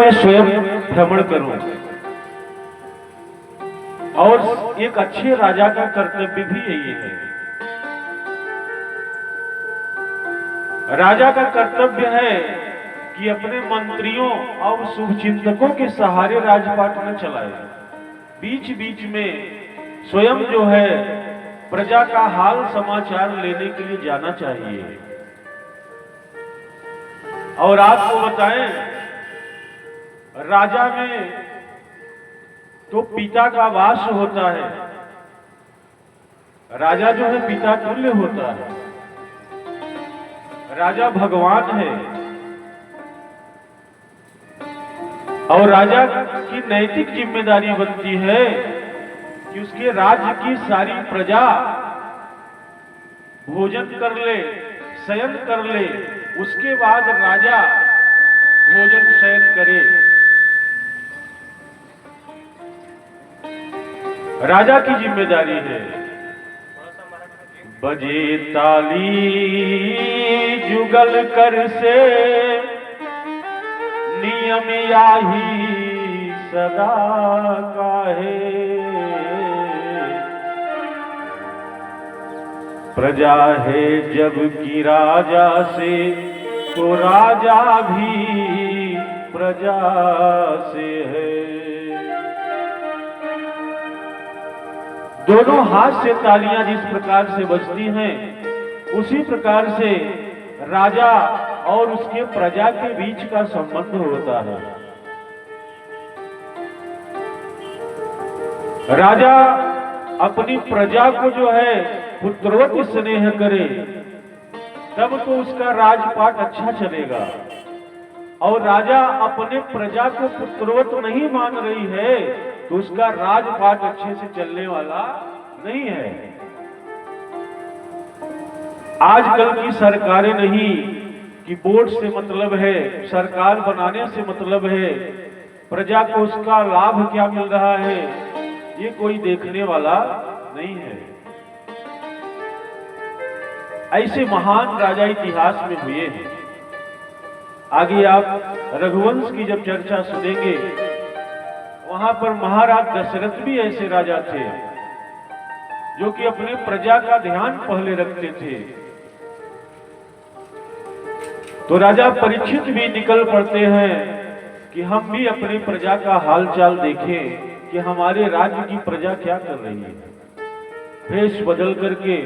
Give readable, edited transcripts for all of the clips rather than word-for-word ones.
मैं स्वयं भ्रमण करूं। और एक अच्छे राजा का कर्तव्य भी यही है। राजा का कर्तव्य है कि अपने मंत्रियों और शुभचिंतकों के सहारे राजपाट न चलाए, बीच बीच में स्वयं जो है प्रजा का हाल समाचार लेने के लिए जाना चाहिए। और आपको बताएं, राजा में तो पिता का वास होता है। राजा जो है पिता तुल्य होता है। राजा भगवान है। और राजा की नैतिक जिम्मेदारी बनती है कि उसके राज्य की सारी प्रजा भोजन कर ले, शयन कर ले, उसके बाद राजा भोजन शयन करे। राजा की जिम्मेदारी है। बजे ताली जुगल कर से नियम याही सदा काहे। प्रजा है जब की राजा से तो राजा भी प्रजा से है। दोनों हाथ से तालियां जिस प्रकार से बजती हैं, उसी प्रकार से राजा और उसके प्रजा के बीच का संबंध होता है। राजा अपनी प्रजा को जो है पुत्रवत स्नेह करे, तब तो उसका राजपाट अच्छा चलेगा। और राजा अपने प्रजा को पुत्रवत नहीं मान रही है तो उसका राजपाट अच्छे से चलने वाला नहीं है। आजकल की सरकारें नहीं कि वोट से मतलब है, सरकार बनाने से मतलब है, प्रजा को उसका लाभ क्या मिल रहा है ये कोई देखने वाला नहीं है। ऐसे महान राजा इतिहास में हुए हैं। आगे आप रघुवंश की जब चर्चा सुनेंगे, वहां पर महाराज दशरथ भी ऐसे राजा थे जो कि अपने प्रजा का ध्यान पहले रखते थे। तो राजा परीक्षित भी निकल पड़ते हैं कि हम भी अपनी प्रजा का हालचाल देखें कि हमारे राज्य की प्रजा क्या कर रही है। भेष बदल करके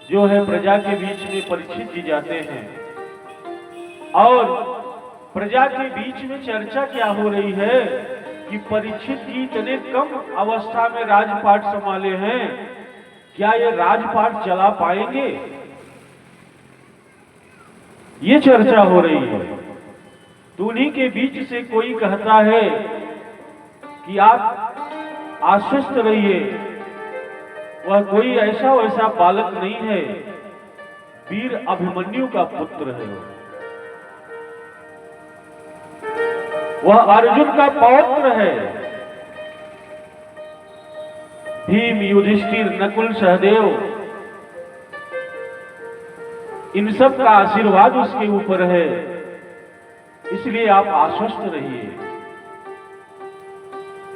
जो है प्रजा के बीच में परीक्षित जी जाते हैं। और प्रजा के बीच में चर्चा क्या हो रही है कि परीक्षित जी इतने कम अवस्था में राजपाट संभाले हैं, क्या ये राजपाट चला पाएंगे, ये चर्चा हो रही है। तो उन्हीं के बीच से कोई कहता है कि आप आश्वस्त रहिए, वह कोई ऐसा वैसा बालक नहीं है, वीर अभिमन्यु का पुत्र है। वह अर्जुन का पौत्र है। भीम, युधिष्ठिर, नकुल, सहदेव, इन सब का आशीर्वाद उसके ऊपर है। इसलिए आप आश्वस्त रहिए।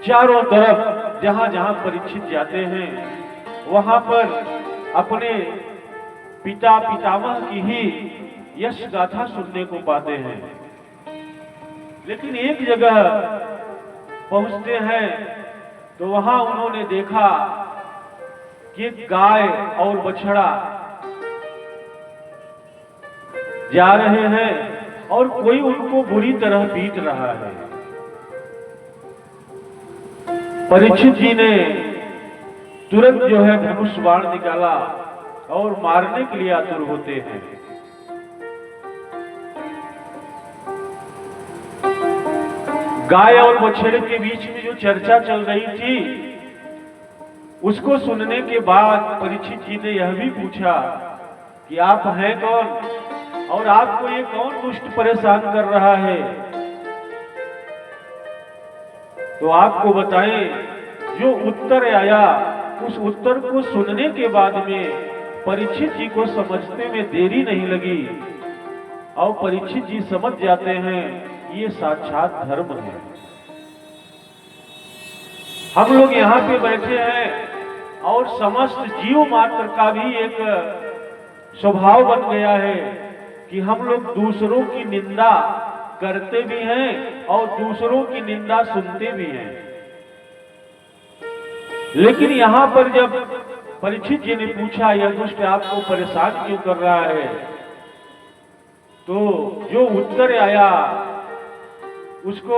चारों तरफ जहां जहां परीक्षित जाते हैं, वहां पर अपने पिता पितामह की ही यश गाथा सुनने को पाते हैं। लेकिन एक जगह पहुंचते हैं तो वहां उन्होंने देखा कि गाय और बछड़ा जा रहे हैं और कोई उनको बुरी तरह पीट रहा है। परीक्षित जी ने तुरंत जो है धनुष बाण निकाला और मारने के लिए आतुर होते हैं। गाय और बछड़े के बीच में जो चर्चा चल रही थी, उसको सुनने के बाद परीक्षित जी ने यह भी पूछा कि आप हैं कौन और आपको ये कौन दुष्ट परेशान कर रहा है। तो आपको बताएं, जो उत्तर आया उस उत्तर को सुनने के बाद में परीक्षित जी को समझने में देरी नहीं लगी और परीक्षित जी समझ जाते हैं ये साक्षात धर्म है। हम लोग यहाँ पे बैठे हैं और समस्त जीव मात्र का भी एक स्वभाव बन गया है कि हम लोग दूसरों की निंदा करते भी हैं और दूसरों की निंदा सुनते भी हैं। लेकिन यहाँ पर जब परीक्षित जी ने पूछा यह दुष्ट आपको परेशान क्यों कर रहा है, तो जो उत्तर आया उसको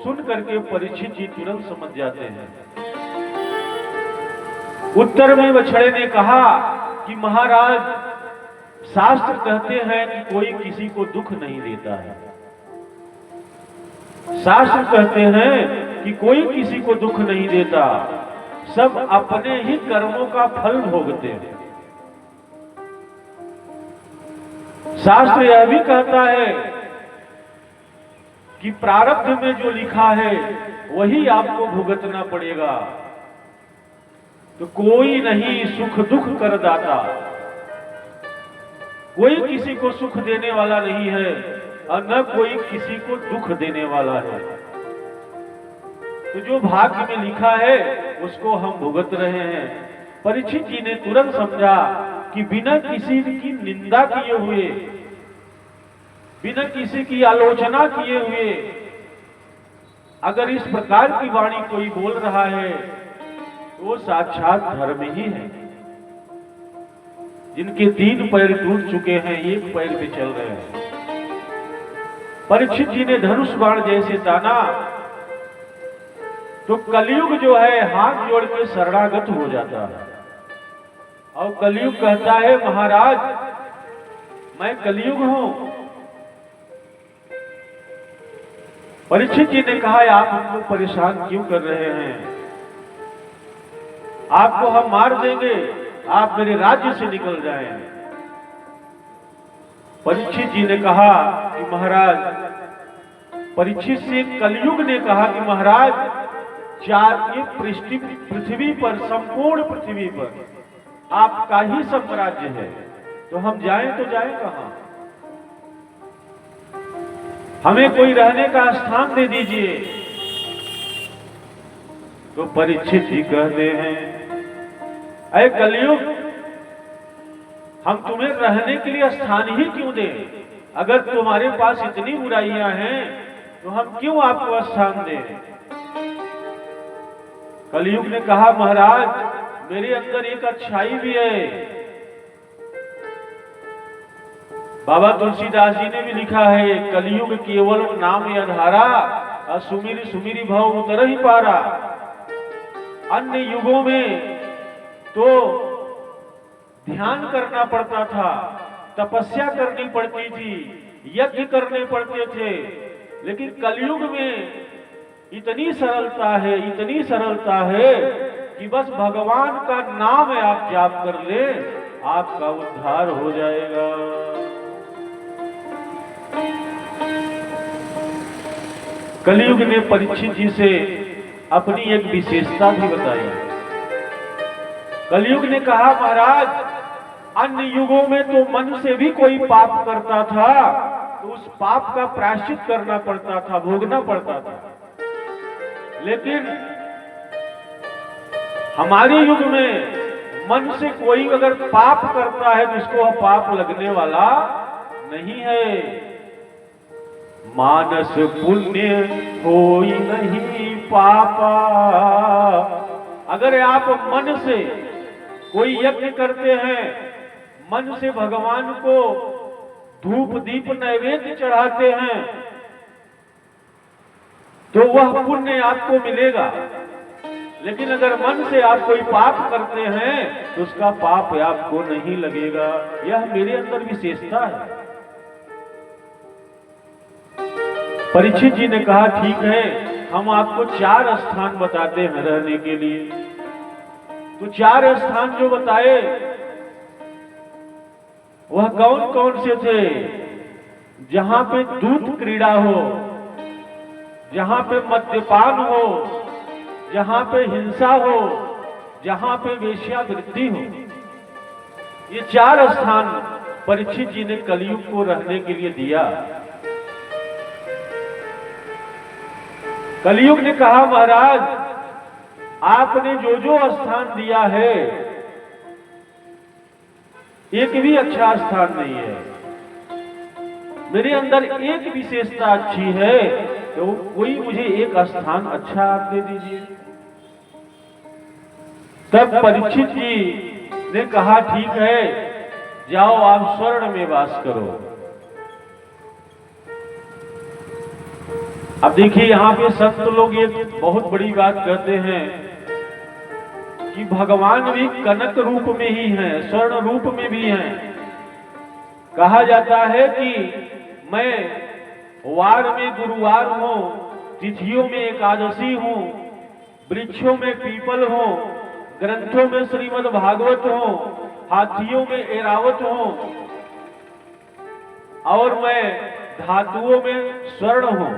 सुन करके परीक्षित जी तुरंत समझ जाते हैं। उत्तर में बछड़े ने कहा कि महाराज, शास्त्र कहते हैं कि कोई किसी को दुख नहीं देता है। शास्त्र कहते हैं कि कोई किसी को दुख नहीं देता, सब अपने ही कर्मों का फल भोगते हैं। शास्त्र यह भी कहता है कि प्रारब्ध में जो लिखा है वही आपको भुगतना पड़ेगा। तो कोई नहीं सुख दुख कर दाता, कोई किसी को सुख देने वाला नहीं है और न कोई किसी को दुख देने वाला है। तो जो भाग्य में लिखा है उसको हम भुगत रहे हैं। परीक्षित जी ने तुरंत समझा कि बिना किसी की निंदा किए हुए, बिना किसी की आलोचना किए हुए अगर इस प्रकार की वाणी कोई बोल रहा है तो वो साक्षात धर्म ही है। जिनके 3 पैर टूट चुके हैं, 1 पैर पे चल रहे हैं। परीक्षित जी ने धनुष बाण जैसे ताना तो कलयुग जो है हाथ जोड़ के शरणागत हो जाता है। और कलयुग कहता है महाराज, मैं कलयुग हूं। परीक्षित जी ने कहा आप हमको परेशान क्यों कर रहे हैं? आपको हम मार देंगे, आप मेरे राज्य से निकल जाएं। परीक्षित जी ने कहा कि महाराज, परीक्षित से कलयुग ने कहा कि महाराज, पृथ्वी पर, संपूर्ण पृथ्वी पर आपका ही साम्राज्य है, तो हम जाएं तो जाएं कहां? हमें कोई रहने का स्थान दे दीजिए। तो परीक्षित जी कहते हैं, अरे कलयुग, हम तुम्हें रहने के लिए स्थान ही क्यों दें? अगर तुम्हारे पास इतनी बुराइयां हैं तो हम क्यों आपको स्थान दें? कलयुग ने कहा महाराज, मेरे अंदर एक अच्छाई भी है। बाबा तुलसीदास जी ने भी लिखा है, कलयुग केवल नाम आधारा, सुमिर सुमिरी भव उतर ही पारा। अन्य युगों में तो ध्यान करना पड़ता था, तपस्या करनी पड़ती थी, यज्ञ करने पड़ते थे, लेकिन कलयुग में इतनी सरलता है, इतनी सरलता है कि बस भगवान का नाम आप जाप कर ले, आपका उद्धार हो जाएगा। कलयुग ने परीक्षित जी से अपनी एक विशेषता भी बताई। कलयुग ने कहा महाराज, अन्य युगों में तो मन से भी कोई पाप करता था तो उस पाप का प्रायश्चित करना पड़ता था, भोगना पड़ता था। लेकिन हमारे युग में मन से कोई अगर पाप करता है तो उसको पाप लगने वाला नहीं है। मानस पुण्य होई नहीं पापा। अगर आप मन से कोई यज्ञ करते हैं, मन से भगवान को धूप दीप नैवेद्य चढ़ाते हैं, तो वह पुण्य आपको मिलेगा। लेकिन अगर मन से आप कोई पाप करते हैं तो उसका पाप आपको नहीं लगेगा। यह मेरे अंदर विशेषता है। परीक्षित जी ने कहा ठीक है, हम आपको 4 स्थान बताते हैं रहने के लिए। तो 4 स्थान जो बताए वह कौन कौन से थे? जहां पे दूत क्रीड़ा हो, जहां पे मद्यपान हो, जहां पे हिंसा हो, जहां पे वेश्यावृत्ति हो। ये 4 स्थान परीक्षित जी ने कलयुग को रहने के लिए दिया। कलयुग ने कहा, महाराज आपने जो जो स्थान दिया है एक भी अच्छा स्थान नहीं है। मेरे अंदर एक विशेषता अच्छी है, तो कोई मुझे एक स्थान अच्छा आप दे दीजिए। तब परीक्षित जी ने कहा, ठीक है, जाओ आप स्वर्ण में वास करो। अब देखिए, यहां पे संत लोग एक बहुत बड़ी बात कहते हैं कि भगवान भी कनक रूप में ही हैं, स्वर्ण रूप में भी हैं। कहा जाता है कि मैं वार में गुरुवार हूं, तिथियों में एकादशी हूं, वृक्षों में पीपल हूं, ग्रंथों में श्रीमद् भागवत हूं, हाथियों में ऐरावत हूं, और मैं धातुओं में स्वर्ण हूं।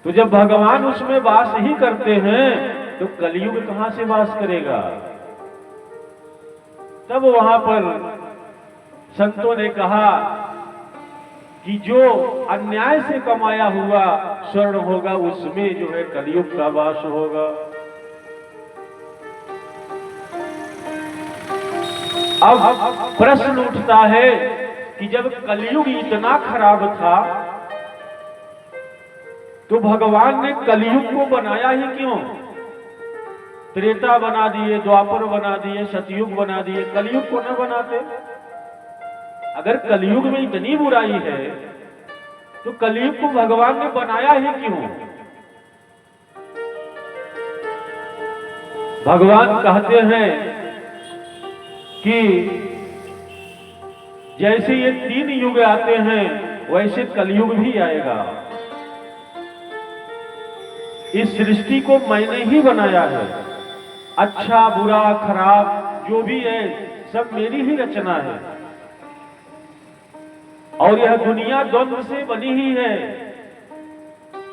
तो जब भगवान उसमें वास ही करते हैं तो कलयुग कहां से वास करेगा। तब वहां पर संतों ने कहा कि जो अन्याय से कमाया हुआ स्वर्ण होगा उसमें जो है कलयुग का वास होगा। अब प्रश्न उठता है कि जब कलयुग इतना खराब था तो भगवान ने कलयुग को बनाया ही क्यों। त्रेता बना दिए, द्वापर बना दिए, सतयुग बना दिए, कलयुग को न बनाते। अगर कलयुग में इतनी बुराई है तो कलयुग को भगवान ने बनाया ही क्यों। भगवान कहते हैं कि जैसे ये 3 युग आते हैं वैसे कलयुग भी आएगा। इस सृष्टि को मैंने ही बनाया है, अच्छा बुरा खराब जो भी है सब मेरी ही रचना है। और यह दुनिया द्वंद्व से बनी ही है।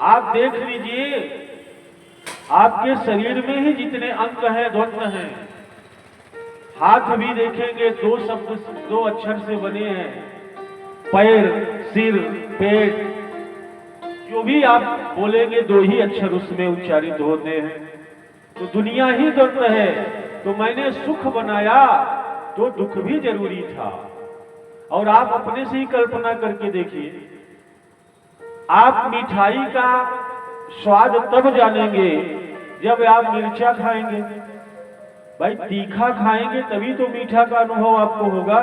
आप देख लीजिए, आपके शरीर में ही जितने अंग हैं द्वंद्व हैं। हाथ भी देखेंगे 2 शब्द 2 अक्षर से बने हैं, पैर, सिर, पेट, जो भी आप बोलेंगे 2 ही अक्षर उसमें उच्चारित होते हैं। तो दुनिया ही द्वंद्व है। तो मैंने सुख बनाया तो दुख भी जरूरी था। और आप अपने से ही कल्पना करके देखिए, आप मिठाई का स्वाद तब जानेंगे जब आप मिर्चा खाएंगे। भाई तीखा खाएंगे तभी तो मीठा का अनुभव आपको होगा।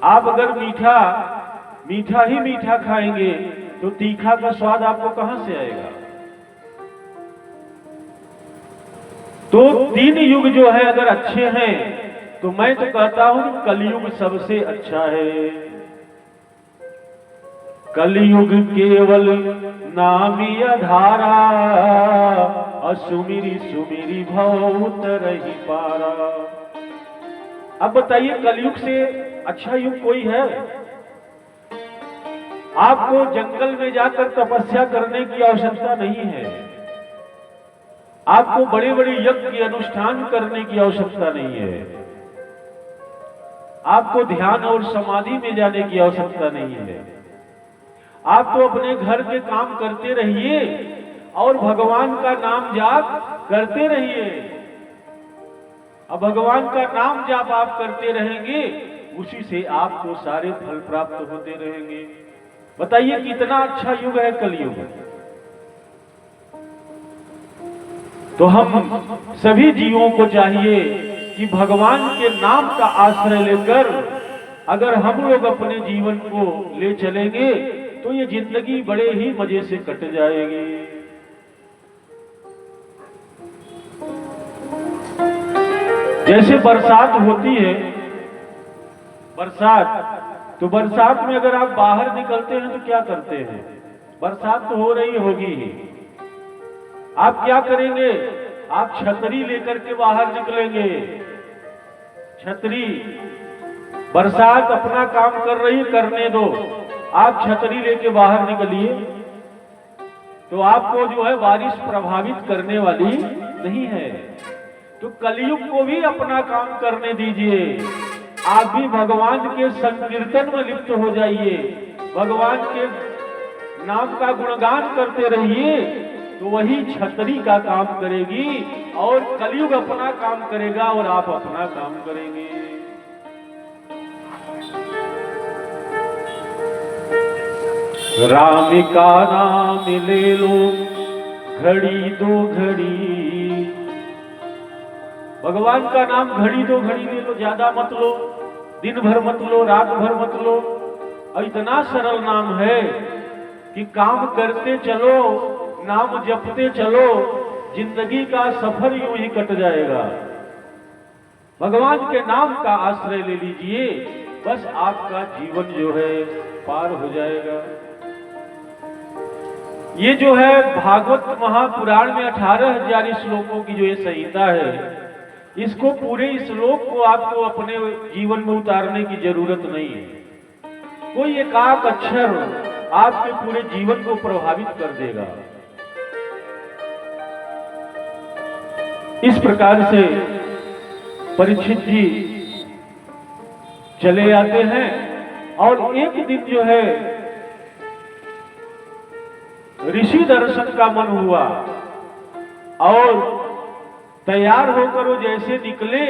आप अगर मीठा ही मीठा खाएंगे तो तीखा का स्वाद आपको कहां से आएगा। तो 3 युग जो है अगर अच्छे हैं तो मैं तो कहता हूं कलयुग सबसे अच्छा है। कलयुग केवल नामी आधारा, असुमिरी सुमिरी भव उतरहि पारा। अब बताइए, कलयुग से अच्छा युग कोई है। आपको जंगल में जाकर तपस्या करने की आवश्यकता नहीं है। आपको बड़े बड़े यज्ञ अनुष्ठान करने की आवश्यकता नहीं है। आपको ध्यान और समाधि में जाने की आवश्यकता नहीं है। आप तो अपने घर के काम करते रहिए और भगवान का नाम जाप करते रहिए। अब भगवान का नाम जाप आप करते रहेंगे, उसी से आपको सारे फल प्राप्त होते रहेंगे। बताइए कितना अच्छा युग है कलयुग। तो हम सभी जीवों को चाहिए कि भगवान के नाम का आश्रय लेकर अगर हम लोग अपने जीवन को ले चलेंगे तो ये जिंदगी बड़े ही मजे से कट जाएगी। जैसे बरसात होती है, तो बरसात में अगर आप बाहर निकलते हैं तो क्या करते हैं। बरसात तो हो रही होगी ही, आप क्या करेंगे, आप छतरी लेकर के बाहर निकलेंगे। छतरी, बरसात अपना काम कर रही, करने दो, आप छतरी लेके बाहर निकलिए तो आपको जो है बारिश प्रभावित करने वाली नहीं है। तो कलयुग को भी अपना काम करने दीजिए। आप भी भगवान के संकीर्तन में लिप्त हो जाइए, भगवान के नाम का गुणगान करते रहिए, तो वही छतरी का काम करेगी और कलयुग अपना काम करेगा और आप अपना काम करेंगे। राम का नाम ले लो घड़ी दो घड़ी, भगवान का नाम घड़ी दो घड़ी ले लो, ज्यादा मत लो, दिन भर मत लो, रात भर मत लो। और इतना सरल नाम है कि काम करते चलो, नाम जपते चलो, जिंदगी का सफर यूं ही कट जाएगा। भगवान के नाम का आश्रय ले लीजिए, बस आपका जीवन जो है पार हो जाएगा। ये जो है भागवत महापुराण में 18,000 श्लोकों की जो ये संहिता है, इसको पूरे श्लोक को आपको अपने जीवन में उतारने की जरूरत नहीं है। कोई एकाक अक्षर आपके पूरे जीवन को प्रभावित कर देगा। इस प्रकार से परीक्षित जी चले आते हैं और एक दिन जो है ऋषि दर्शन का मन हुआ और तैयार होकर वो जैसे निकले,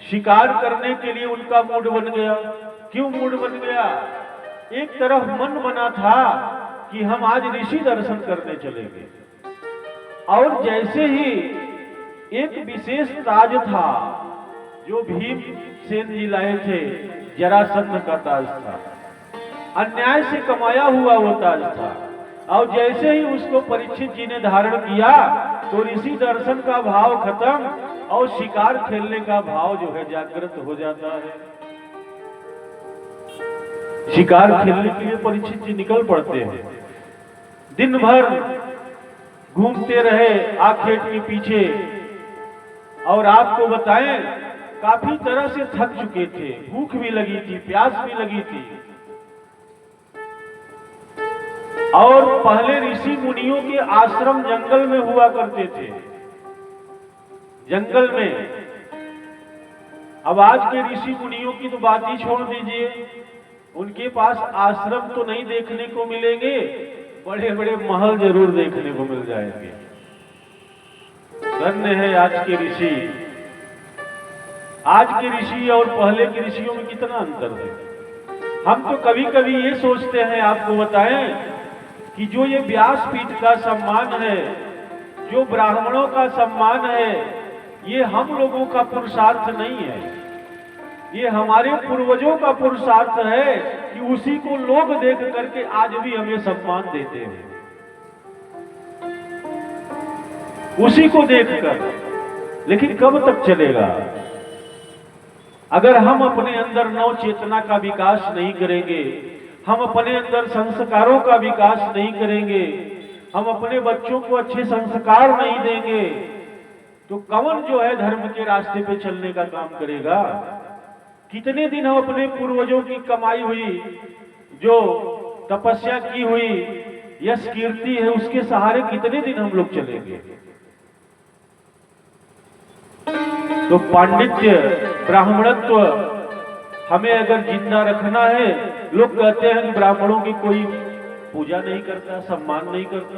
शिकार करने के लिए उनका मूड बन गया। क्यों मूड बन गया? एक तरफ मन बना था कि हम आज ऋषि दर्शन करने चलेंगे, और जैसे ही एक विशेष ताज था जो भीमसेन जी लाए थे, जरासंध का ताज था, अन्याय से कमाया हुआ वो ताज था, और जैसे ही उसको परीक्षित जी ने धारण किया तो ऋषि दर्शन का भाव खत्म और शिकार खेलने का भाव जो है जागृत हो जाता है। शिकार खेलने के लिए परीक्षित जी निकल पड़ते हैं। दिन भर घूमते रहे आखेट के पीछे, और आपको बताएं काफी तरह से थक चुके थे, भूख भी लगी थी, प्यास भी लगी थी। और पहले ऋषि मुनियों के आश्रम जंगल में हुआ करते थे, जंगल में। अब आज के ऋषि मुनियों की तो बात ही छोड़ दीजिए, उनके पास आश्रम तो नहीं देखने को मिलेंगे, बड़े बड़े महल जरूर देखने को मिल जाएंगे। धन्य है आज के ऋषि। आज के ऋषि और पहले के ऋषियों में कितना अंतर है। हम तो कभी कभी ये सोचते हैं, आपको बताएं, कि जो ये व्यासपीठ का सम्मान है, जो ब्राह्मणों का सम्मान है, ये हम लोगों का पुरुषार्थ नहीं है, ये हमारे पूर्वजों का पुरुषार्थ है कि उसी को लोग देख करके आज भी हमें सम्मान देते हैं, उसी को देखकर। लेकिन कब तक चलेगा? अगर हम अपने अंदर नव चेतना का विकास नहीं करेंगे, हम अपने अंदर संस्कारों का विकास नहीं करेंगे, हम अपने बच्चों को अच्छे संस्कार नहीं देंगे, तो कौन जो है धर्म के रास्ते पे चलने का काम करेगा? कितने दिन हम अपने पूर्वजों की कमाई हुई, जो तपस्या की हुई, यश कीर्ति है, उसके सहारे कितने दिन हम लोग चलेंगे? तो पांडित्य, ब्राह्मणत्व हमें अगर जिंदा रखना है, लोग कहते हैं कि ब्राह्मणों की कोई पूजा नहीं करता, सम्मान नहीं करता।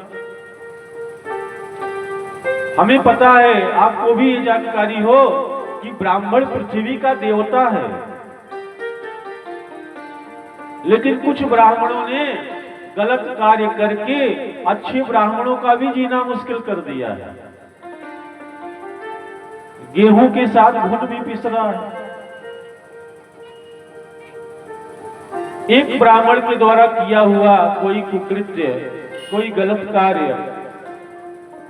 हमें पता है, आपको भी ये जानकारी हो कि ब्राह्मण पृथ्वी का देवता है, लेकिन कुछ ब्राह्मणों ने गलत कार्य करके अच्छे ब्राह्मणों का भी जीना मुश्किल कर दिया है। गेहूं के साथ घुन भी पिस रहा है। एक ब्राह्मण के द्वारा किया हुआ कोई कुकृत्य, कोई गलत कार्य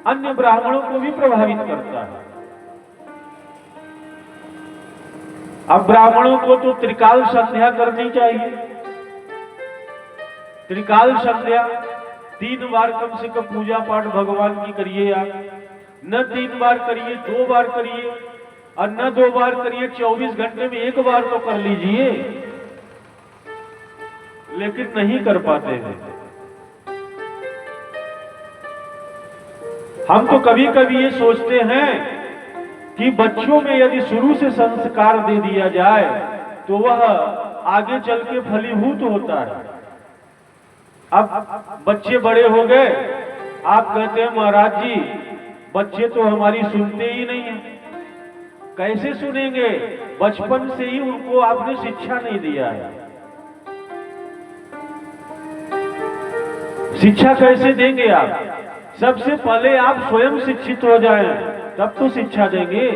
अन्य ब्राह्मणों को भी प्रभावित करता है। अब ब्राह्मणों को तो त्रिकाल संध्या करनी चाहिए। त्रिकाल संध्या 3 बार कम से कम पूजा पाठ भगवान की करिए आप। न 3 बार करिए, 2 बार करिए, और न 2 बार करिए, 24 घंटे में 1 बार तो कर लीजिए। लेकिन नहीं कर पाते हैं। हम तो कभी कभी ये सोचते हैं कि बच्चों में यदि शुरू से संस्कार दे दिया जाए तो वह आगे चल के फलीभूत होता है। अब बच्चे बड़े हो गए, आप कहते हैं महाराज जी बच्चे तो हमारी सुनते ही नहीं है। कैसे सुनेंगे? बचपन से ही उनको आपने शिक्षा नहीं दिया है। शिक्षा कैसे देंगे आप? सबसे पहले आप स्वयं शिक्षित हो जाएं, तब तो शिक्षा देंगे।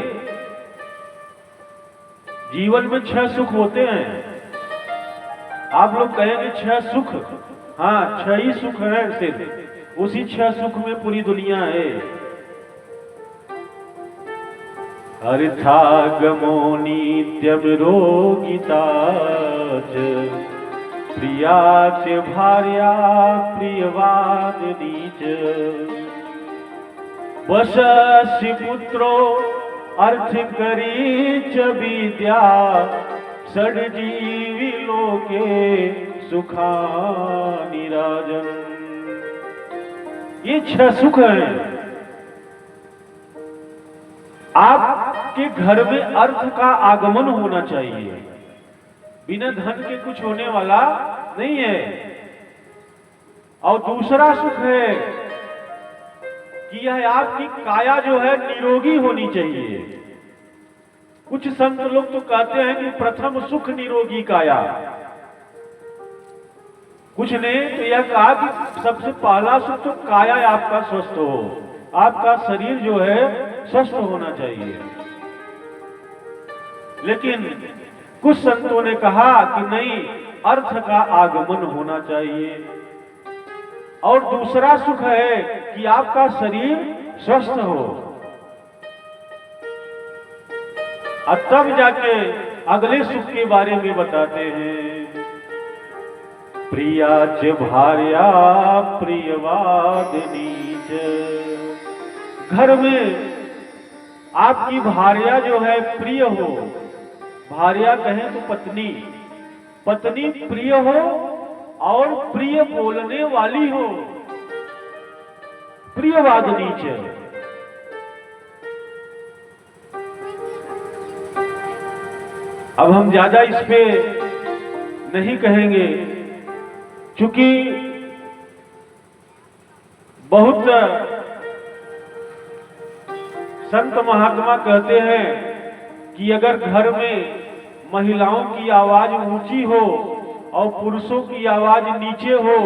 जीवन में 6 सुख होते हैं। आप लोग कहेंगे 6 सुख, हाँ 6 ही सुख है सिर्फ, उसी 6 सुख में पूरी दुनिया है। अर्थागमो नित्यम रोगिताच प्रियाच भार्या प्रियवादिनी च वशस्य पुत्रो अर्थकरी च विद्या षड्जीवी लोके सुखानि राजन्। ये 6 सुख हैं। आपके घर में अर्थ का आगमन होना चाहिए। बिना धन के कुछ होने वाला नहीं है। और दूसरा सुख है कि यह आपकी काया जो है निरोगी होनी चाहिए। कुछ संत लोग तो कहते हैं कि प्रथम सुख निरोगी काया। कुछ ने तो यह कहा कि सबसे पहला सुख तो काया आपका स्वस्थ हो, आपका शरीर जो है स्वस्थ होना चाहिए। लेकिन कुछ संतों ने कहा कि नहीं, अर्थ का आगमन होना चाहिए। और दूसरा सुख है कि आपका शरीर स्वस्थ हो। और तब जाके अगले सुख के बारे में बताते हैं। प्रिया च भार्या प्रियवादिनी च। घर में आपकी भार्या जो है प्रिय हो। भार्या कहें तो पत्नी, पत्नी प्रिय हो और प्रिय बोलने वाली हो, प्रियवादिनी च। अब हम ज्यादा इस पे नहीं कहेंगे, क्योंकि बहुत संत महात्मा कहते हैं कि अगर घर में महिलाओं की आवाज ऊंची हो और पुरुषों की आवाज नीचे हो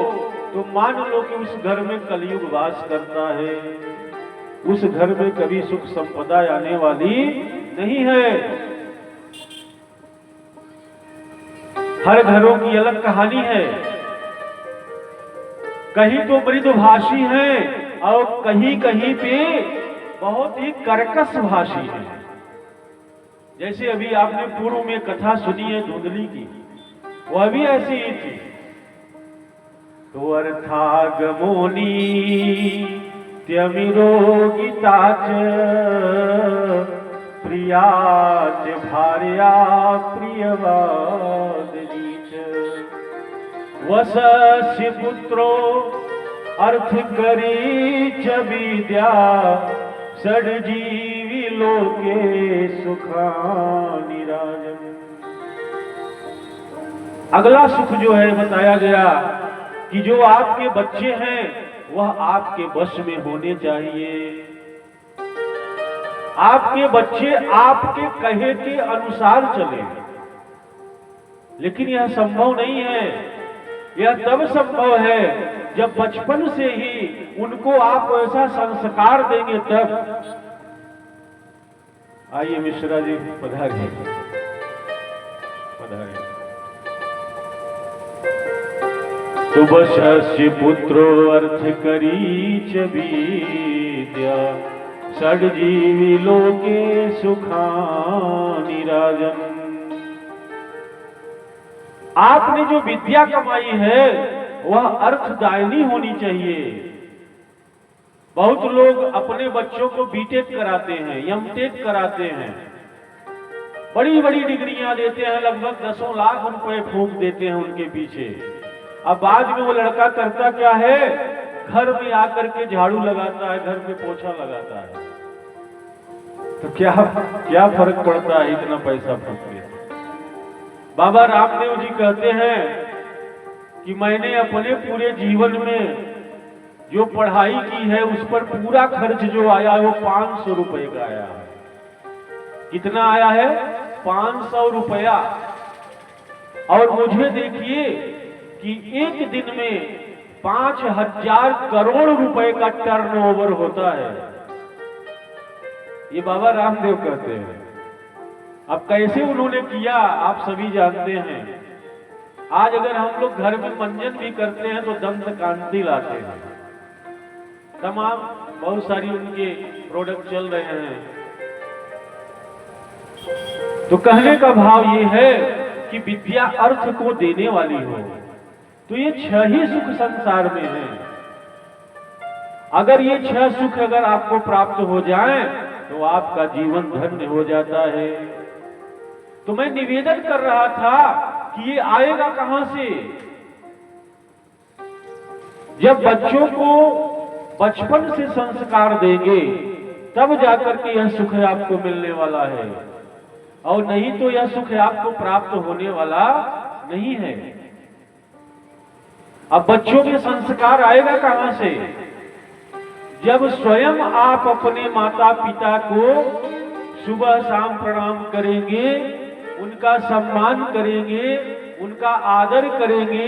तो मान लो कि उस घर में कलयुग वास करता है। उस घर में कभी सुख संपदा आने वाली नहीं है। हर घरों की अलग कहानी है। कहीं तो मृदुभाषी हैं और कहीं कहीं पे बहुत ही कर्कश भाषी है। जैसे अभी आपने पूर्व में कथा सुनी है धुंधली की, वह भी ऐसी ही थी। तो अर्थागमोनी त्यमिरोगिता च प्रियाच भार्या प्रियवादिनी च वशस्य पुत्रो अर्थकरी च विद्या षड्जीवी लोके सुखानि राजन्। अगला सुख जो है बताया गया कि जो आपके बच्चे हैं वह आपके वश में होने चाहिए। आपके बच्चे आपके कहे के अनुसार चले। लेकिन यह संभव नहीं है। यह तब संभव है जब बचपन से ही उनको आप ऐसा संस्कार देंगे तब। आइए मिश्रा जी पधारिए, पधारिए। तो वशस्य पुत्रो अर्थकरी च विद्या षड्जीवी लोके सुखानि राजन्। आपने जो विद्या कमाई है वह अर्थदायिनी होनी चाहिए। बहुत लोग अपने बच्चों को बीटेक कराते हैं, एमटेक कराते हैं, बड़ी बड़ी डिग्रियां देते हैं, लगभग 10 लाख रुपए फूंक देते हैं उनके पीछे। अब बाद में वो लड़का करता क्या है, घर में आकर के झाड़ू लगाता है, घर में पोछा लगाता है। तो क्या फर्क पड़ता है इतना पैसा फूंक के? बाबा रामदेव जी कहते हैं कि मैंने अपने पूरे जीवन में जो पढ़ाई की है उस पर पूरा खर्च जो आया है वो 500 रुपए का आया है। कितना आया है? 500 रुपया। और मुझे देखिए कि एक दिन में 5000 करोड़ रुपए का टर्नओवर होता है। ये बाबा रामदेव कहते हैं। अब कैसे उन्होंने किया आप सभी जानते हैं। आज अगर हम लोग घर में मंजन भी करते हैं तो दंत कांति लाते हैं, तमाम बहुत सारी उनके प्रोडक्ट चल रहे हैं। तो कहने का भाव ये है कि विद्या अर्थ को देने वाली हो, तो ये 6 ही सुख संसार में है। अगर ये 6 सुख अगर आपको प्राप्त हो जाएं तो आपका जीवन धन्य हो जाता है। तो मैं निवेदन कर रहा था कि ये आएगा कहां से? जब बच्चों को बचपन से संस्कार देंगे तब जाकर के यह सुख आपको मिलने वाला है, और नहीं तो यह सुख आपको प्राप्त होने वाला नहीं है। अब बच्चों में संस्कार आएगा कहां से? जब स्वयं आप अपने माता पिता को सुबह शाम प्रणाम करेंगे, उनका सम्मान करेंगे, उनका आदर करेंगे,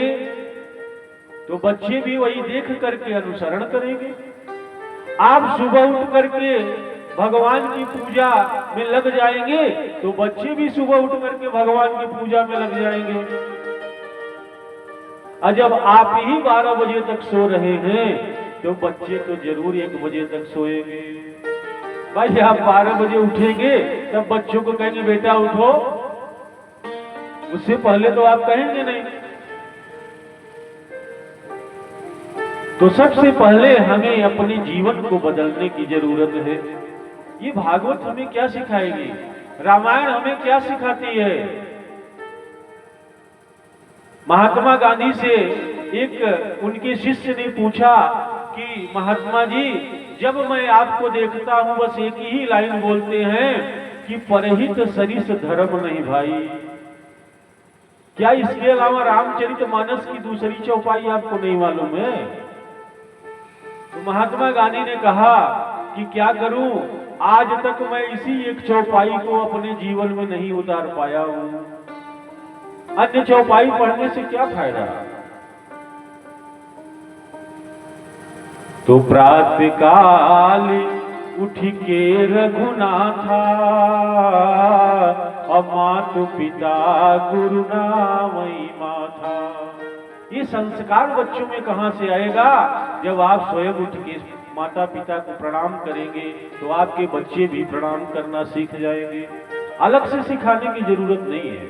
तो बच्चे भी वही देख करके अनुसरण करेंगे। आप सुबह उठ करके भगवान की पूजा में लग जाएंगे तो बच्चे भी सुबह उठ करके भगवान की पूजा में लग जाएंगे। और जब आप ही 12 बजे तक सो रहे हैं तो बच्चे तो जरूर 1 बजे तक सोएंगे। भाई आप 12 बजे उठेंगे तब बच्चों को कहेंगे बेटा उठो, उससे पहले तो आप कहेंगे नहीं। तो सबसे पहले हमें अपने जीवन को बदलने की जरूरत है। ये भागवत हमें क्या सिखाएगी? रामायण हमें क्या सिखाती है? महात्मा गांधी से एक उनके शिष्य ने पूछा कि महात्मा जी, जब मैं आपको देखता हूं बस एक ही लाइन बोलते हैं कि परहित सरिस धर्म नहीं भाई। क्या इसके अलावा रामचरितमानस की दूसरी चौपाई आपको नहीं मालूम है? तो महात्मा गांधी ने कहा कि क्या करूं, आज तक मैं इसी एक चौपाई को अपने जीवन में नहीं उतार पाया हूं। अन्य चौपाई पढ़ने से क्या फायदा? तो प्रातः काल उठ के रघुनाथा, मातु पिता गुरु नामई माथा। ये संस्कार बच्चों में कहां से आएगा? जब आप स्वयं उठ के माता पिता को प्रणाम करेंगे तो आपके बच्चे भी प्रणाम करना सीख जाएंगे। अलग से सिखाने की जरूरत नहीं है।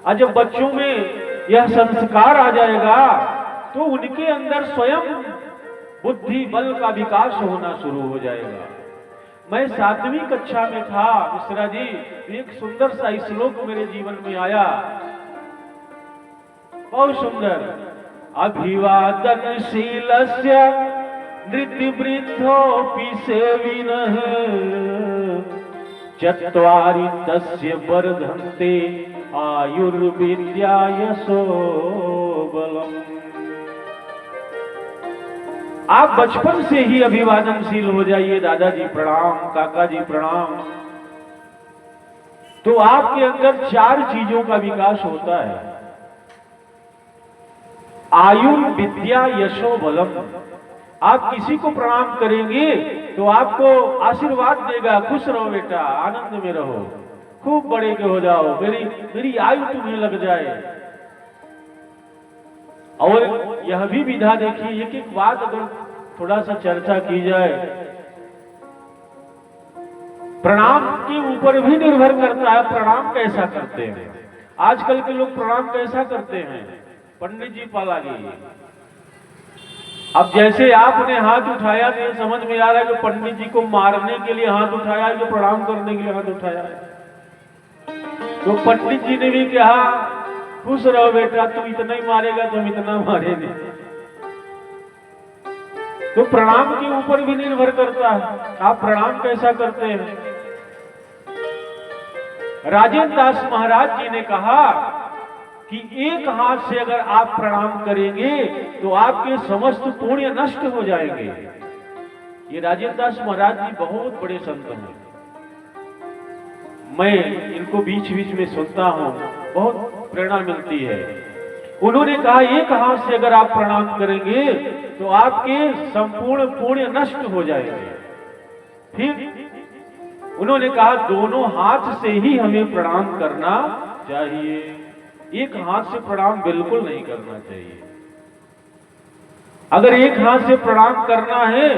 और जब बच्चों में यह संस्कार आ जाएगा तो उनके अंदर स्वयं बुद्धि बल का विकास होना शुरू हो जाएगा। मैं 7वीं कक्षा में था मिश्रा जी, एक सुंदर सा श्लोक मेरे जीवन में आया, बहुत सुंदर। अभिवादनशीलस्य नृत्यवृद्धोऽपि सेविनः, चत्वारि तस्य वर्धन्ते आयुर्विद्या यशो बलम्। आप बचपन से ही अभिवादनशील हो जाइए, दादाजी प्रणाम, काका जी प्रणाम, तो आपके अंदर 4 चीजों का विकास होता है। आयु विद्या यशो बलम। आप किसी को प्रणाम करेंगे तो आपको आशीर्वाद देगा, खुश रहो बेटा, आनंद में रहो, खूब बड़े के हो जाओ, मेरी आयु तुम्हें लग जाए। और यह भी विधा देखिए, एक एक बात अगर थोड़ा सा चर्चा की जाए, प्रणाम के ऊपर भी निर्भर करता है प्रणाम कैसा करते हैं। आजकल के लोग प्रणाम कैसा करते हैं? पंडित जी पाला गई। अब जैसे आपने हाथ उठाया तो समझ में आ रहा है कि पंडित जी को मारने के लिए हाथ उठाया है, जो प्रणाम करने के लिए हाथ उठाया है। तो पंडित जी ने भी कहा खुश रहो बेटा, तू इतना ही मारेगा तो हम इतना मारेंगे। तो प्रणाम के ऊपर भी निर्भर करता है आप प्रणाम कैसा करते हैं। राजेंद्र दास महाराज जी ने कहा कि एक हाथ से अगर आप प्रणाम करेंगे तो आपके समस्त पुण्य नष्ट हो जाएंगे। ये राजेंद्र दास महाराज जी बहुत बड़े संत हैं। मैं इनको बीच बीच में सुनता हूं, बहुत प्रेरणा मिलती है। उन्होंने कहा एक हाथ से अगर आप प्रणाम करेंगे तो आपके संपूर्ण पुण्य नष्ट हो जाएंगे। फिर उन्होंने कहा दोनों हाथ से ही हमें प्रणाम करना चाहिए, एक हाथ से प्रणाम बिल्कुल नहीं करना चाहिए। अगर एक हाथ से प्रणाम करना है,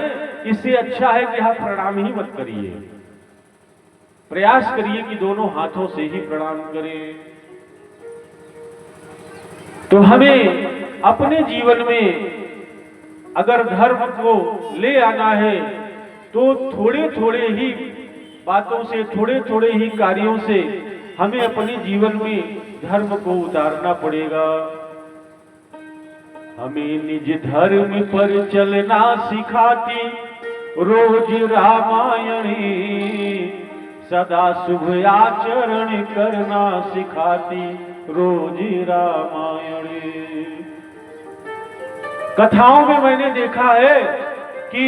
इससे अच्छा है कि आप प्रणाम ही मत करिए। प्रयास करिए कि दोनों हाथों से ही प्रणाम करें। तो हमें अपने जीवन में अगर धर्म को ले आना है तो थोड़े थोड़े ही बातों से, थोड़े थोड़े ही कार्यों से हमें अपने जीवन में धर्म को उतारना पड़ेगा। हमें निज धर्म पर चलना सिखाती रोज रामायणी, सदा शुभ आचरण करना सिखाती रोज रामायणी। कथाओं में मैंने देखा है कि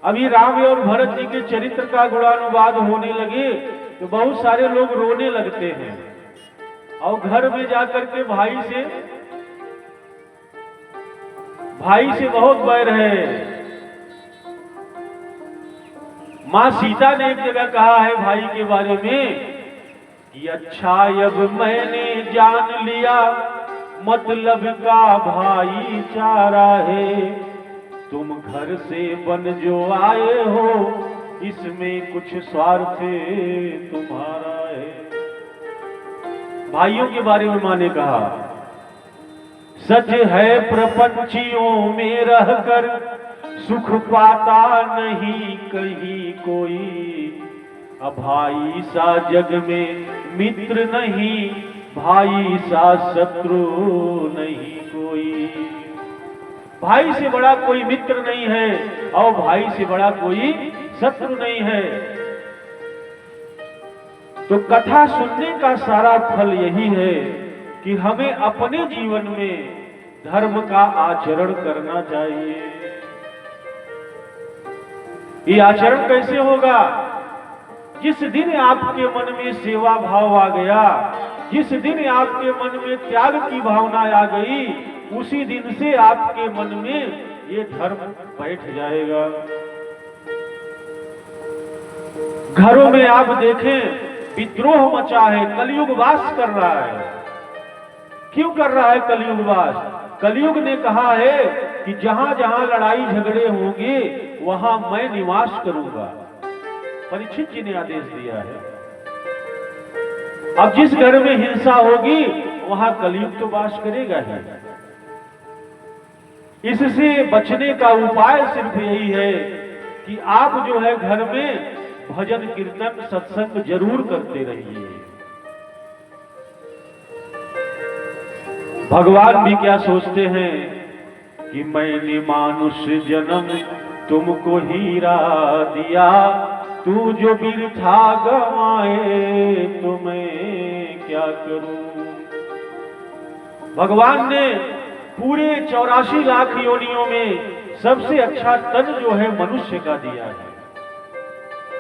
अभी राम और भरत जी के चरित्र का गुणानुवाद होने लगे तो बहुत सारे लोग रोने लगते हैं और घर में जाकर के भाई से बहुत बैर है। मां सीता ने एक जगह कहा है भाई के बारे में कि अच्छा अब मैंने जान लिया मतलब का भाईचारा है, तुम घर से बन जो आए हो इसमें कुछ स्वार्थ तुम्हारा है। भाइयों के बारे में मां ने कहा सच है प्रपंचियों में रहकर सुख पाता नहीं कहीं कोई, अब भाई सा जग में मित्र नहीं, भाई सा शत्रु नहीं कोई। भाई से बड़ा कोई मित्र नहीं है और भाई से बड़ा कोई शत्रु नहीं है। तो कथा सुनने का सारा फल यही है कि हमें अपने जीवन में धर्म का आचरण करना चाहिए। ये आचरण कैसे होगा? जिस दिन आपके मन में सेवा भाव आ गया, जिस दिन आपके मन में त्याग की भावना आ गई, उसी दिन से आपके मन में ये धर्म बैठ जाएगा। घरों में आप देखें विद्रोह मचा है, कलयुग वास कर रहा है। क्यों कर रहा है कलयुग वास? कलयुग ने कहा है कि जहां जहां लड़ाई झगड़े होंगे वहां मैं निवास करूंगा। परीक्षित जी ने आदेश दिया है। अब जिस घर में हिंसा होगी वहां कलयुग तो वास करेगा ही। इससे बचने का उपाय सिर्फ यही है कि आप जो है घर में भजन कीर्तन सत्संग जरूर करते रहिए। भगवान भी क्या सोचते हैं कि मैंने मानुष जन्म तुमको हीरा दिया, तू जो बिरथा गवाए तो मैं क्या करूं। भगवान ने पूरे 84 लाख योनियों में सबसे अच्छा तन जो है मनुष्य का दिया है,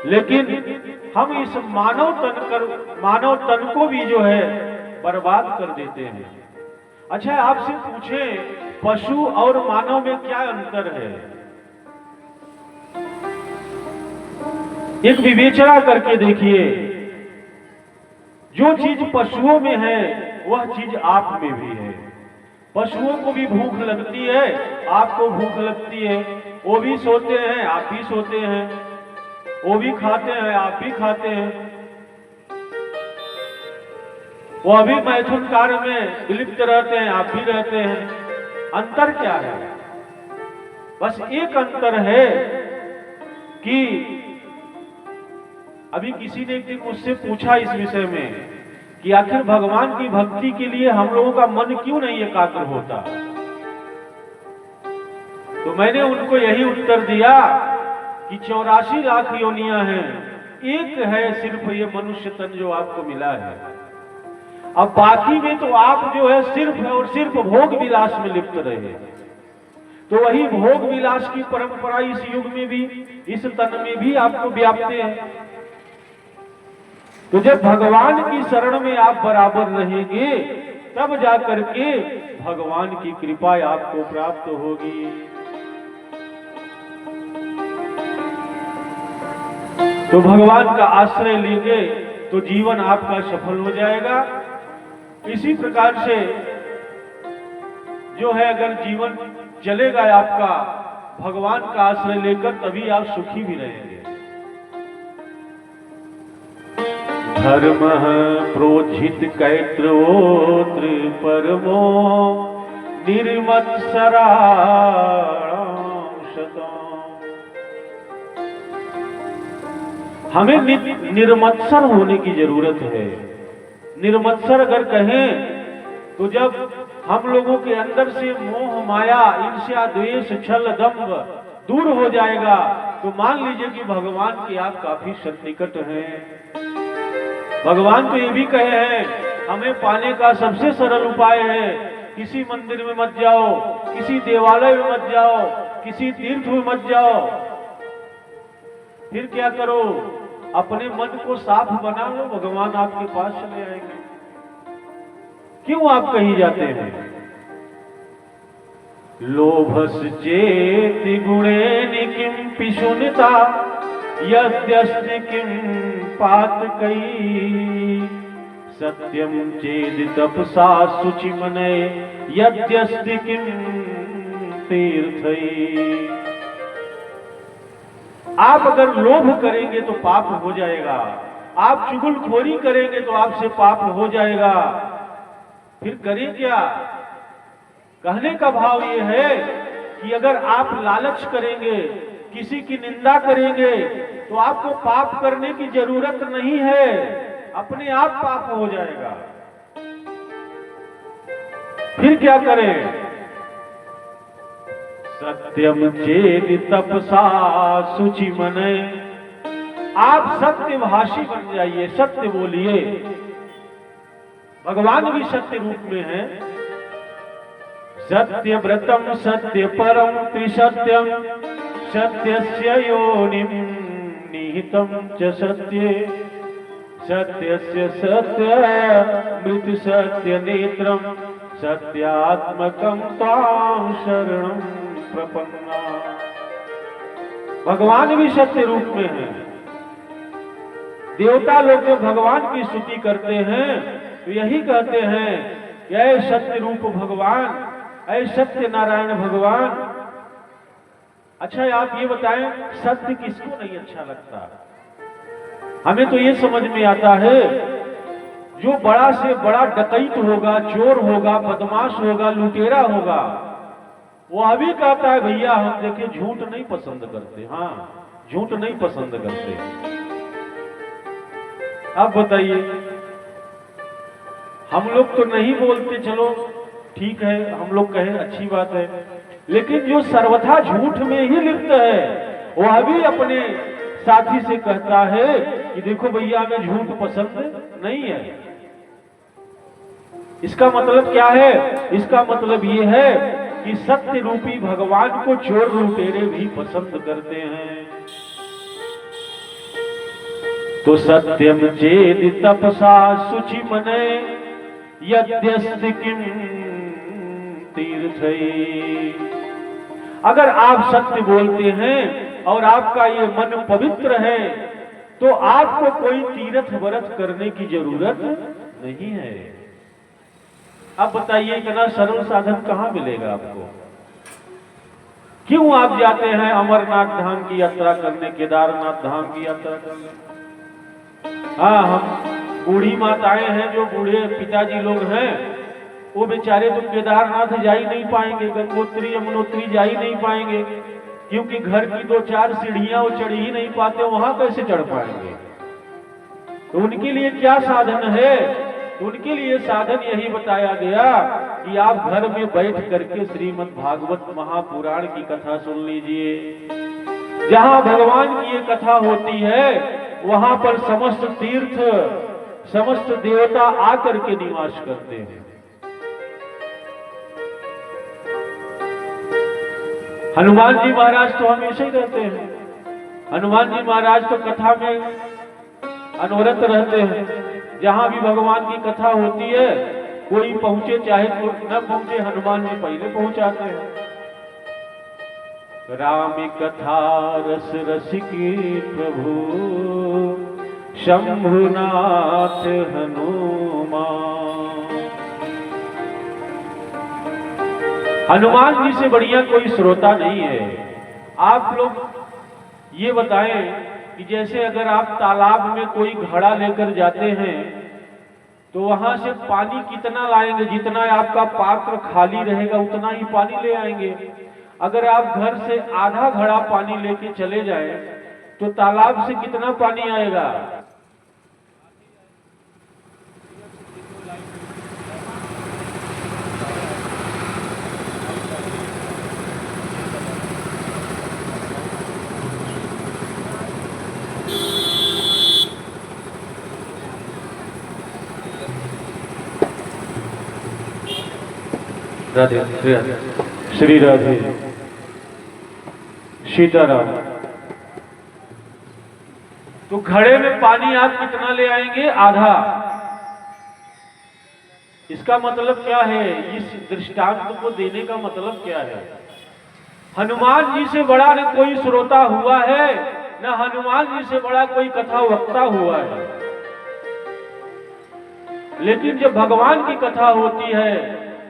लेकिन हम इस मानव तन को भी जो है बर्बाद कर देते हैं। अच्छा आपसे पूछें पशु और मानव में क्या अंतर है? एक विवेचना करके देखिए, जो चीज पशुओं में है वह चीज आप में भी है। पशुओं को भी भूख लगती है, आपको भूख लगती है, वो भी सोते हैं आप भी सोते हैं, वो भी खाते हैं आप भी खाते हैं, वो अभी मैथुन कार्य में विलिप्त रहते हैं आप भी रहते हैं। अंतर क्या है? बस एक अंतर है कि अभी किसी ने एक दिन मुझसे पूछा इस विषय में कि आखिर भगवान की भक्ति के लिए हम लोगों का मन क्यों नहीं एकाग्र होता। तो मैंने उनको यही उत्तर दिया कि 84 लाख योनियां हैं, एक है सिर्फ ये मनुष्य तन जो आपको मिला है। अब बाकी में तो आप जो है सिर्फ और सिर्फ भोग विलास में लिप्त रहे। तो वही भोग विलास की परंपरा इस युग में भी, इस तन में भी आपको व्याप्त है। तो जब भगवान की शरण में आप बराबर रहेंगे तब जाकर के भगवान की कृपा आपको प्राप्त होगी। तो भगवान का आश्रय लेंगे तो जीवन आपका सफल हो जाएगा। इसी प्रकार से जो है अगर जीवन चलेगा आपका भगवान का आश्रय लेकर, तभी आप सुखी भी रहेंगे। धर्म प्रोज्झित कैत्रोत्र परमो निर्मत्सराणां शताम्। हमें निर्मत्सर होने की जरूरत है। निर्मत्सर अगर कहें तो जब हम लोगों के अंदर से मोह माया ईर्ष्या द्वेष छल दंभ दूर हो जाएगा तो मान लीजिए कि भगवान के आप काफी सन्निकट हैं। भगवान तो ये भी कहे हैं हमें पाने का सबसे सरल उपाय है, किसी मंदिर में मत जाओ, किसी देवालय में मत जाओ, किसी तीर्थ में मत जाओ। फिर क्या करो, अपने मन को साफ बना लो, भगवान आपके पास चले आएंगे। क्यों आप कहीं जाते हैं? लोभस चेति गुणेनि किं पिशुनता यद्यस्ति किं पातकैः सत्यम चेद तपसा शुचि मने यद्यस्ति किं तीर्थैः। आप अगर लोभ करेंगे तो पाप हो जाएगा, आप चुगलखोरी करेंगे तो आपसे पाप हो जाएगा। फिर करें क्या? कहने का भाव ये है कि अगर आप लालच करेंगे, किसी की निंदा करेंगे तो आपको पाप करने की जरूरत नहीं है, अपने आप पाप हो जाएगा। फिर क्या करें? सत्यम चेदि तपसा शुचि मने। आप सत्यभाषी बन जाइए, सत्य बोलिए। भगवान भी सत्य रूप में है। सत्य व्रतम सत्य परम त्रिसत्यम सत्यस्य योनिम निहितम च सत्ये सत्यस्य सत्य मृत सत्य नेत्रम सत्यात्मकम तां शरणं प्रपन्ना। भगवान भी सत्य रूप में है। देवता लोग जब भगवान की स्तुति करते हैं तो यही कहते हैं कि ऐ सत्य रूप भगवान, ऐ सत्य नारायण भगवान। अच्छा आप ये बताएं, सत्य किसको नहीं अच्छा लगता? हमें तो ये समझ में आता है जो बड़ा से बड़ा डकैत होगा, चोर होगा, बदमाश होगा, लुटेरा होगा, वो अभी कहता है भैया हम देखे झूठ नहीं पसंद करते। हाँ, झूठ नहीं पसंद करते। अब बताइए, हम लोग तो नहीं बोलते, चलो ठीक है, हम लोग कहें अच्छी बात है, लेकिन जो सर्वथा झूठ में ही लिप्त है वह भी अपने साथी से कहता है कि देखो भैया हमें झूठ पसंद नहीं है। इसका मतलब क्या है? इसका मतलब ये है कि सत्य रूपी भगवान को चोर लुटेरे भी पसंद करते हैं। तो सत्यम चेदि तपसा शुचि मने यद्यस्ति किं तीर्थैः। अगर आप सत्य बोलते हैं और आपका ये मन पवित्र है तो आपको कोई तीर्थ व्रत करने की जरूरत नहीं है। अब बताइए इतना सरल साधन कहां मिलेगा आपको? क्यों आप जाते हैं अमरनाथ धाम की यात्रा करने, केदारनाथ धाम की यात्रा करने? हाँ, हम बूढ़ी माताएं हैं, जो बूढ़े पिताजी लोग हैं, वो बेचारे तो केदारनाथ जा ही नहीं पाएंगे, गंगोत्री यमुनोत्री जा ही नहीं पाएंगे, क्योंकि घर की 2-4 सीढ़ियां वो चढ़ ही नहीं पाते, वहां कैसे चढ़ पाएंगे? तो उनके लिए क्या साधन है? तो उनके लिए साधन यही बताया गया कि आप घर में बैठ करके श्रीमद् भागवत महापुराण की कथा सुन लीजिए। जहां भगवान की ये कथा होती है वहां पर समस्त तीर्थ, समस्त देवता आकर के निवास करते हैं। हनुमान जी महाराज तो हमेशा ही रहते हैं। हनुमान जी महाराज तो कथा में अनवरत रहते हैं। जहां भी भगवान की कथा होती है, कोई पहुंचे चाहे न पहुंचे, हनुमान जी पहले पहुंचाते हैं। राम कथा रस रसिकी प्रभु, शंभुनाथ हनुमान। हनुमान जी से बढ़िया कोई श्रोता नहीं है। आप लोग ये बताएं कि जैसे अगर आप तालाब में कोई घड़ा लेकर जाते हैं तो वहां से पानी कितना लाएंगे? जितना आपका पात्र खाली रहेगा उतना ही पानी ले आएंगे। अगर आप घर से आधा घड़ा पानी लेके चले जाएं तो तालाब से कितना पानी आएगा? राधे श्री राधे सीताराम। तो घड़े में पानी आप कितना ले आएंगे? आधा। इसका मतलब क्या है? इस दृष्टांत को देने का मतलब क्या है? हनुमान जी से बड़ा न कोई श्रोता हुआ है, न हनुमान जी से बड़ा कोई कथा वक्ता हुआ है। लेकिन जब भगवान की कथा होती है,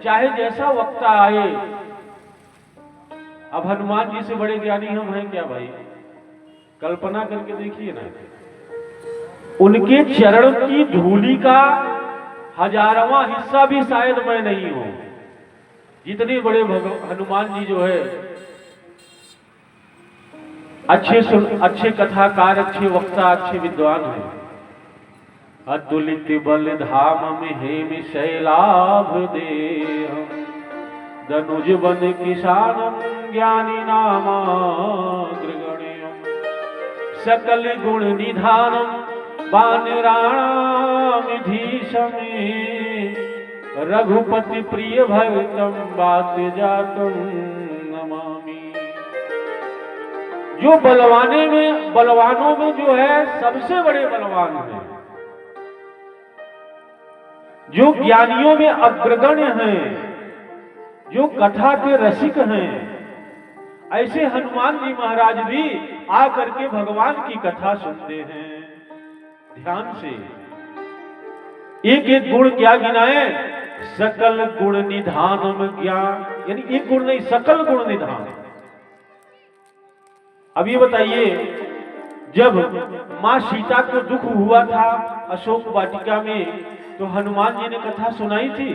चाहे जैसा वक्ता आए, अब हनुमान जी से बड़े ज्ञानी हम हैं क्या भाई? कल्पना करके देखिए ना, उनके चरण की धूलि का 1000वां हिस्सा भी शायद मैं नहीं हूं। जितने बड़े हनुमान जी जो है अच्छे कथाकार, अच्छे वक्ता, अच्छे विद्वान हैं। अतुलित बल धाम में हेम शैलाभ देहम, धनुज बन किसानम ज्ञानी नामाग्रगण्यम, सकल गुण निधानम वानराणाम धीशमे, रघुपति प्रिय भक्तम बात जातम नमामि। जो बलवानों में जो है सबसे बड़े बलवान हैं, जो ज्ञानियों में अग्रगण्य हैं, जो कथा के रसिक हैं, ऐसे हनुमान जी महाराज भी आकर के भगवान की कथा सुनते हैं। ध्यान से एक एक गुण क्या गिनाए? सकल गुण निधानम ज्ञान, यानी एक गुण नहीं, सकल गुण निधान। अब ये बताइए, जब मां सीता को दुख हुआ था अशोक वाटिका में, तो हनुमान जी ने कथा सुनाई थी।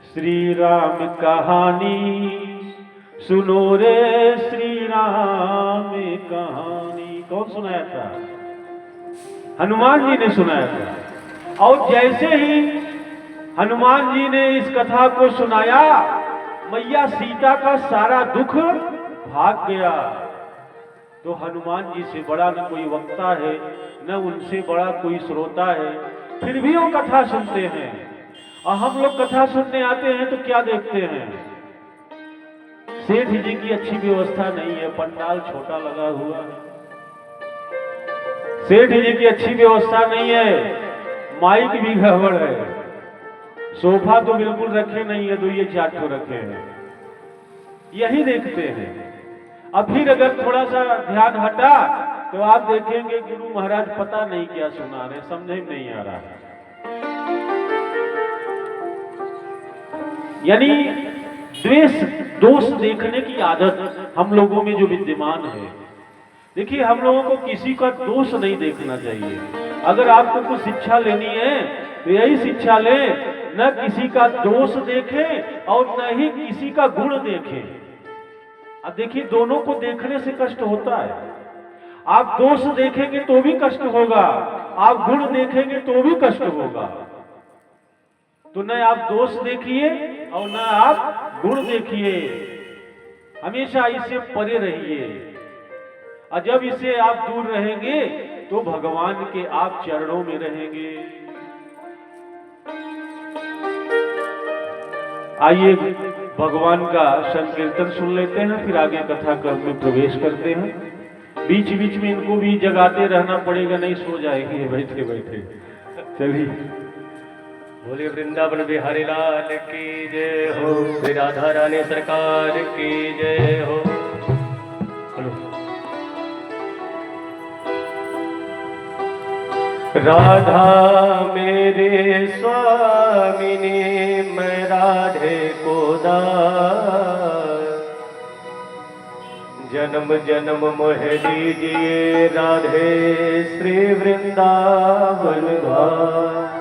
श्री राम कहानी सुनो रे, श्री राम कहानी। कौन सुनाया था? हनुमान जी ने सुनाया था। और जैसे ही हनुमान जी ने इस कथा को सुनाया, मैया सीता का सारा दुख भाग गया। तो हनुमान जी से बड़ा न कोई वक्ता है, न उनसे बड़ा कोई श्रोता है, फिर भी वो कथा सुनते हैं। और हम लोग कथा सुनने आते हैं तो क्या देखते हैं? सेठ जी की अच्छी व्यवस्था नहीं है, पंडाल छोटा लगा हुआ है। सेठ जी की अच्छी व्यवस्था नहीं है, माइक भी गड़बड़ है, सोफा तो बिल्कुल रखे नहीं है, 2-4 तो रखे हैं। यही देखते हैं। अब फिर अगर थोड़ा सा ध्यान हटा तो आप देखेंगे गुरु महाराज पता नहीं क्या सुना रहे, समझ में नहीं आ रहा है। यानी दोष देखने की आदत हम लोगों में जो विद्यमान है। देखिए, हम लोगों को किसी का दोष नहीं देखना चाहिए। अगर आपको कुछ शिक्षा लेनी है तो यही शिक्षा ले, न किसी का दोष देखें और न ही किसी का गुण देखें। अब देखिए, दोनों को देखने से कष्ट होता है। आप दोष देखेंगे तो भी कष्ट होगा, आप गुण देखेंगे तो भी कष्ट होगा। तो न आप दोष देखिए और न आप गुण देखिए, हमेशा इससे परे रहिए। और जब इससे आप दूर रहेंगे तो भगवान के आप चरणों में रहेंगे। आइए भगवान का संकीर्तन सुन लेते हैं, फिर आगे कथा क्रम में प्रवेश करते हैं। बीच बीच में इनको भी जगाते रहना पड़ेगा, नहीं सो जाएंगे बैठे बैठे। चलिए, बोले वृंदावन बिहारी लाल की जय हो, श्री राधा रानी सरकार की जय हो। राधा मेरे स्वामिनी, मैं राधे को दास, जन्म जन्म मोह दीजिए राधे, श्री वृंदावन धाम।